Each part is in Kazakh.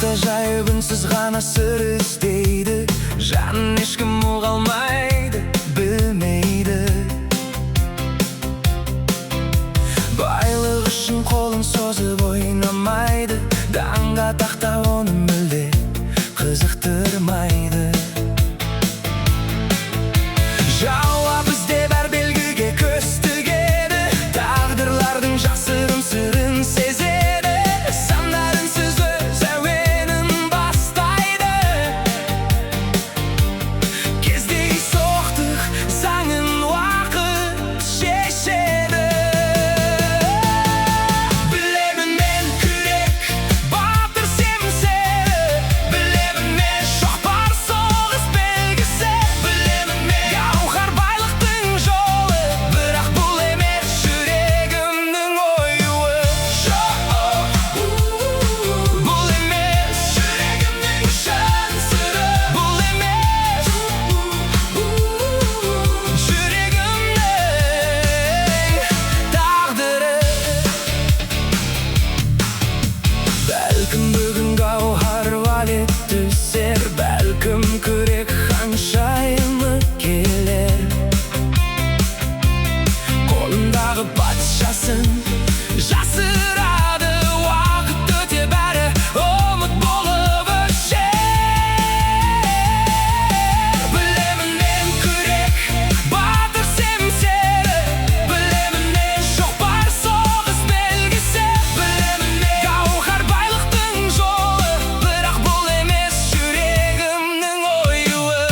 Ajaib үнсіз ғана сыр іздейді, жанын ешкім ұға алмайды, білмейді. Байлық үшін қолын созып ойнамайды, даңға тақта оны мүлде қызықтырмайды. Жауап іздеп әр белгіге көз тігеді, тағдырлардың жасырын сырын сезеді. Сандар үнсіз өз әуенін бастайды, кездейсоқтық заңын уақыт шешеді. Білемін мен күрек, батыр семсері, білемін мен шоқпар соғыс белгісі, білемін мен гауһар байлықтың жолы, бірақ бұл емес жүрегімнің оюы. Бұл емес жүрегімнің шын сыры, бұл емес жүрегімнің тағдыры. Бәлкім бүгін гауһар валет түсер, бәлкім күрек ханшайымы келер. Қолындағы патшасын жасырады, уақыт өте бәрі ұмыт болып өшер. Білемін мен күрек, батыр семсері, білемін мен шоқпар соғыс белгісі, білемін мен гауһар байлықтың жолы, бірақ бұл емес жүрегімнің оюы.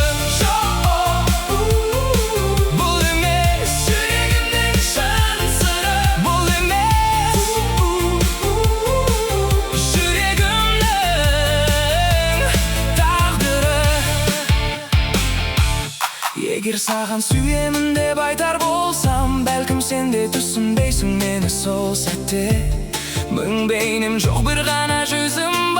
Бұл емес жүрегімнің шын сыры, бұл емес жүрегімнің тағдыры. Егер саған сүйемін деп айтар болсам, бәлкім сен де түсінбейсің мені сол сәтте. Мың бейнем жоқ, бір ғана жүзім